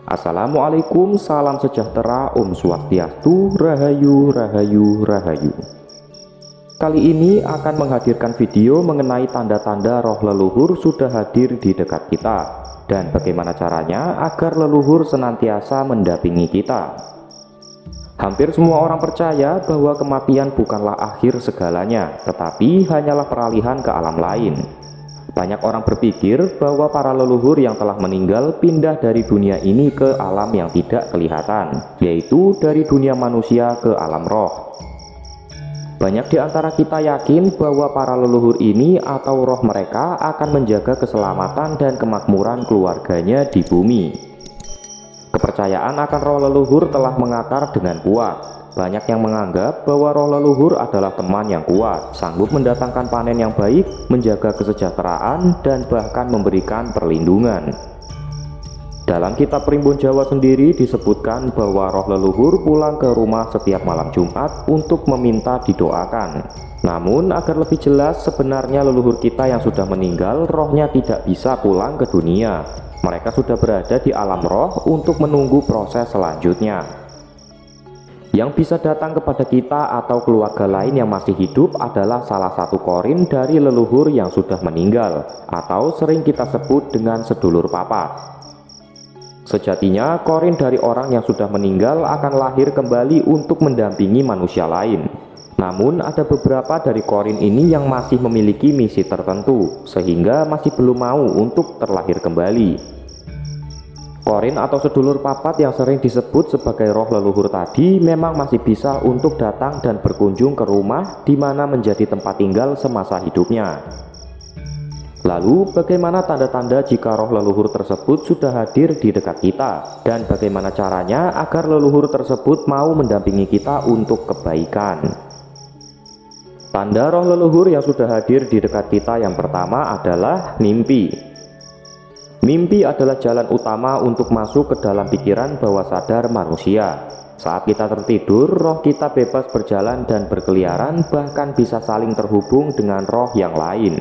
Assalamualaikum, salam sejahtera, Om Swastiastu, Rahayu, Rahayu, Rahayu. Kali ini akan menghadirkan video mengenai tanda-tanda roh leluhur sudah hadir di dekat kita, dan bagaimana caranya agar leluhur senantiasa mendampingi kita. Hampir semua orang percaya bahwa kematian bukanlah akhir segalanya, tetapi hanyalah peralihan ke alam lain. Banyak orang berpikir bahwa para leluhur yang telah meninggal pindah dari dunia ini ke alam yang tidak kelihatan, yaitu dari dunia manusia ke alam roh. Banyak di antara kita yakin bahwa para leluhur ini atau roh mereka akan menjaga keselamatan dan kemakmuran keluarganya di bumi. Kepercayaan akan roh leluhur telah mengakar dengan kuat. Banyak yang menganggap bahwa roh leluhur adalah teman yang kuat, sanggup mendatangkan panen yang baik, menjaga kesejahteraan, dan bahkan memberikan perlindungan. Dalam kitab Primbon Jawa sendiri disebutkan bahwa roh leluhur pulang ke rumah setiap malam Jumat untuk meminta didoakan. Namun agar lebih jelas, sebenarnya leluhur kita yang sudah meninggal rohnya tidak bisa pulang ke dunia. Mereka sudah berada di alam roh untuk menunggu proses selanjutnya. Yang bisa datang kepada kita atau keluarga lain yang masih hidup adalah salah satu korin dari leluhur yang sudah meninggal, atau sering kita sebut dengan sedulur papat. Sejatinya korin dari orang yang sudah meninggal akan lahir kembali untuk mendampingi manusia lain. Namun ada beberapa dari korin ini yang masih memiliki misi tertentu, sehingga masih belum mau untuk terlahir kembali. Korin atau sedulur papat yang sering disebut sebagai roh leluhur tadi memang masih bisa untuk datang dan berkunjung ke rumah di mana menjadi tempat tinggal semasa hidupnya. Lalu bagaimana tanda-tanda jika roh leluhur tersebut sudah hadir di dekat kita, dan bagaimana caranya agar leluhur tersebut mau mendampingi kita untuk kebaikan? Tanda roh leluhur yang sudah hadir di dekat kita yang pertama adalah mimpi. Mimpi adalah jalan utama untuk masuk ke dalam pikiran bawah sadar manusia. Saat kita tertidur, roh kita bebas berjalan dan berkeliaran, bahkan bisa saling terhubung dengan roh yang lain.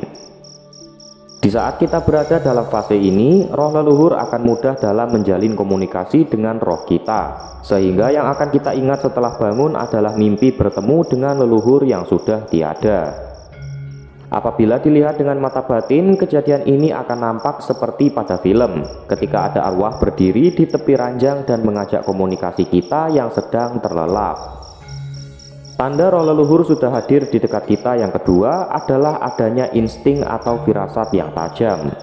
Di saat kita berada dalam fase ini, roh leluhur akan mudah dalam menjalin komunikasi dengan roh kita, sehingga yang akan kita ingat setelah bangun adalah mimpi bertemu dengan leluhur yang sudah tiada. Apabila dilihat dengan mata batin, kejadian ini akan nampak seperti pada film, ketika ada arwah berdiri di tepi ranjang dan mengajak komunikasi kita yang sedang terlelap. Tanda roh leluhur sudah hadir di dekat kita yang kedua adalah adanya insting atau firasat yang tajam.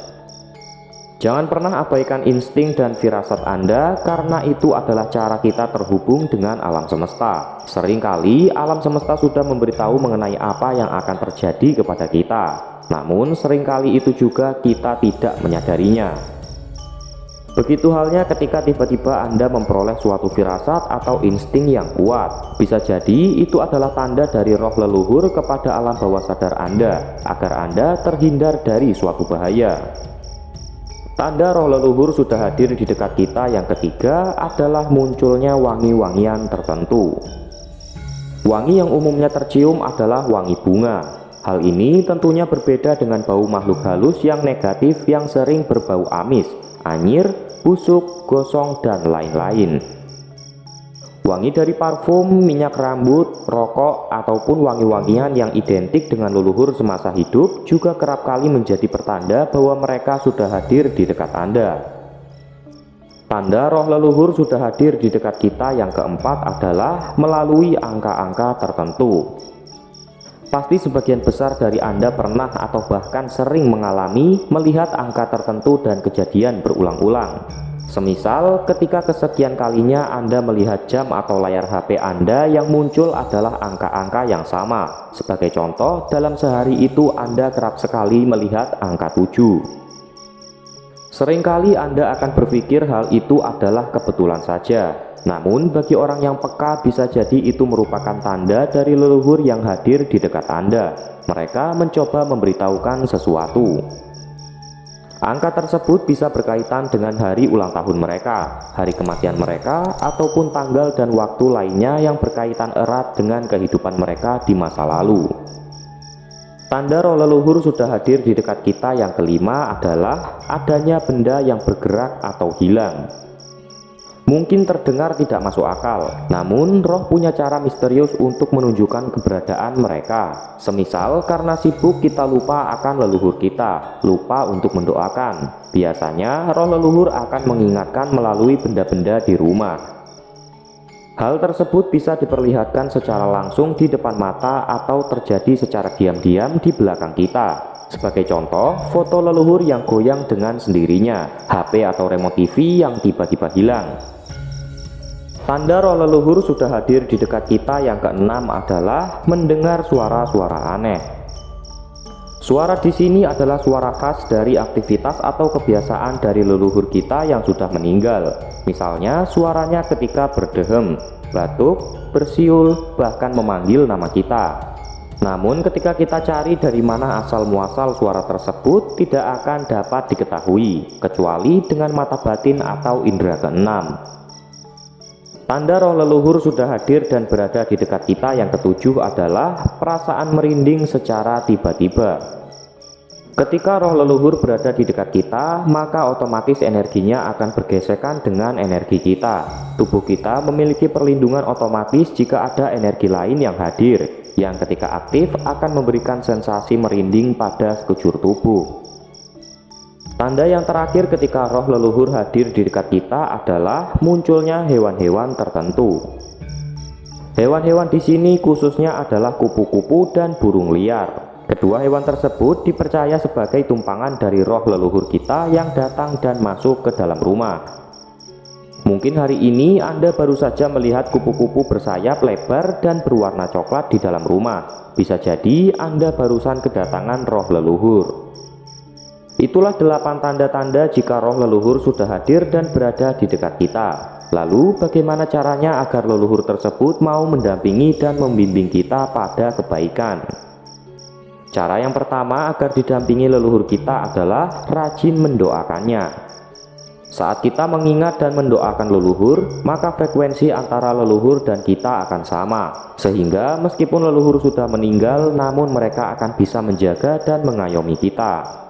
Jangan pernah abaikan insting dan firasat Anda, karena itu adalah cara kita terhubung dengan alam semesta. Seringkali alam semesta sudah memberitahu mengenai apa yang akan terjadi kepada kita, namun seringkali itu juga kita tidak menyadarinya. Begitu halnya ketika tiba-tiba Anda memperoleh suatu firasat atau insting yang kuat. Bisa jadi itu adalah tanda dari roh leluhur kepada alam bawah sadar Anda, agar Anda terhindar dari suatu bahaya. Tanda roh leluhur sudah hadir di dekat kita yang ketiga adalah munculnya wangi-wangian tertentu. Wangi yang umumnya tercium adalah wangi bunga. Hal ini tentunya berbeda dengan bau makhluk halus yang negatif yang sering berbau amis, anyir, busuk, gosong, dan lain-lain. Wangi dari parfum, minyak rambut, rokok, ataupun wangi-wangian yang identik dengan leluhur semasa hidup juga kerap kali menjadi pertanda bahwa mereka sudah hadir di dekat Anda. Tanda roh leluhur sudah hadir di dekat kita yang keempat adalah melalui angka-angka tertentu. Pasti sebagian besar dari Anda pernah atau bahkan sering mengalami melihat angka tertentu dan kejadian berulang-ulang. Semisal ketika kesekian kalinya Anda melihat jam atau layar HP Anda yang muncul adalah angka-angka yang sama. Sebagai contoh, dalam sehari itu Anda kerap sekali melihat angka 7. Seringkali Anda akan berpikir hal itu adalah kebetulan saja. Namun bagi orang yang peka bisa jadi itu merupakan tanda dari leluhur yang hadir di dekat Anda. Mereka mencoba memberitahukan sesuatu. Angka tersebut bisa berkaitan dengan hari ulang tahun mereka, hari kematian mereka, ataupun tanggal dan waktu lainnya yang berkaitan erat dengan kehidupan mereka di masa lalu. Tanda roh leluhur sudah hadir di dekat kita yang kelima adalah adanya benda yang bergerak atau hilang. Mungkin terdengar tidak masuk akal, namun roh punya cara misterius untuk menunjukkan keberadaan mereka. Semisal karena sibuk kita lupa akan leluhur kita, lupa untuk mendoakan. Biasanya roh leluhur akan mengingatkan melalui benda-benda di rumah. Hal tersebut bisa diperlihatkan secara langsung di depan mata atau terjadi secara diam-diam di belakang kita. Sebagai contoh, foto leluhur yang goyang dengan sendirinya, HP atau remote TV yang tiba-tiba hilang. Tanda roh leluhur sudah hadir di dekat kita yang keenam adalah mendengar suara-suara aneh. Suara di sini adalah suara khas dari aktivitas atau kebiasaan dari leluhur kita yang sudah meninggal. Misalnya suaranya ketika berdehem, batuk, bersiul, bahkan memanggil nama kita. Namun ketika kita cari dari mana asal muasal suara tersebut tidak akan dapat diketahui, kecuali dengan mata batin atau indera keenam. Tanda roh leluhur sudah hadir dan berada di dekat kita yang ketujuh adalah perasaan merinding secara tiba-tiba. Ketika roh leluhur berada di dekat kita, maka otomatis energinya akan bergesekan dengan energi kita. Tubuh kita memiliki perlindungan otomatis jika ada energi lain yang hadir, yang ketika aktif akan memberikan sensasi merinding pada sekujur tubuh. Tanda yang terakhir ketika roh leluhur hadir di dekat kita adalah munculnya hewan-hewan tertentu. Hewan-hewan di sini khususnya adalah kupu-kupu dan burung liar. Kedua hewan tersebut dipercaya sebagai tumpangan dari roh leluhur kita yang datang dan masuk ke dalam rumah. Mungkin hari ini Anda baru saja melihat kupu-kupu bersayap lebar dan berwarna coklat di dalam rumah. Bisa jadi Anda barusan kedatangan roh leluhur. Itulah 8 tanda-tanda jika roh leluhur sudah hadir dan berada di dekat kita. Lalu bagaimana caranya agar leluhur tersebut mau mendampingi dan membimbing kita pada kebaikan? Cara yang pertama agar didampingi leluhur kita adalah rajin mendoakannya. Saat kita mengingat dan mendoakan leluhur, maka frekuensi antara leluhur dan kita akan sama. Sehingga meskipun leluhur sudah meninggal, namun mereka akan bisa menjaga dan mengayomi kita.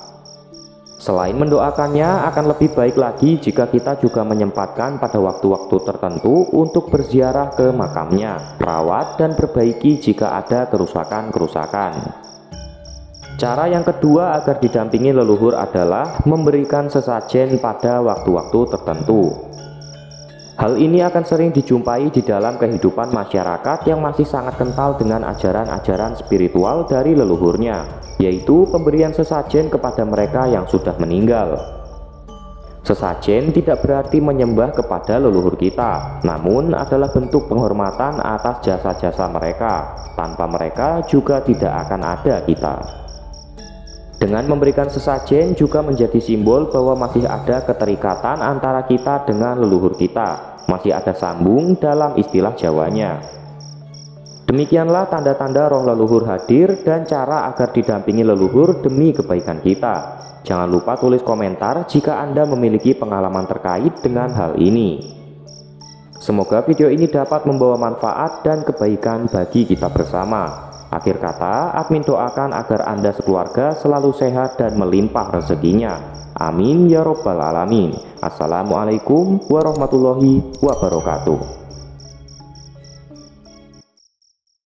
Selain mendoakannya, akan lebih baik lagi jika kita juga menyempatkan pada waktu-waktu tertentu untuk berziarah ke makamnya, rawat dan perbaiki jika ada kerusakan-kerusakan. Cara yang kedua agar didampingi leluhur adalah memberikan sesajen pada waktu-waktu tertentu. Hal ini akan sering dijumpai di dalam kehidupan masyarakat yang masih sangat kental dengan ajaran-ajaran spiritual dari leluhurnya, yaitu pemberian sesajen kepada mereka yang sudah meninggal. Sesajen tidak berarti menyembah kepada leluhur kita, namun adalah bentuk penghormatan atas jasa-jasa mereka. Tanpa mereka juga tidak akan ada kita. Dengan memberikan sesajen juga menjadi simbol bahwa masih ada keterikatan antara kita dengan leluhur kita, masih ada sambung dalam istilah Jawanya. Demikianlah tanda-tanda roh leluhur hadir dan cara agar didampingi leluhur demi kebaikan kita. Jangan lupa tulis komentar jika Anda memiliki pengalaman terkait dengan hal ini. Semoga video ini dapat membawa manfaat dan kebaikan bagi kita bersama. Akhir kata, admin doakan agar Anda sekeluarga selalu sehat dan melimpah rezekinya. Amin ya robbal alamin. Assalamualaikum warahmatullahi wabarakatuh.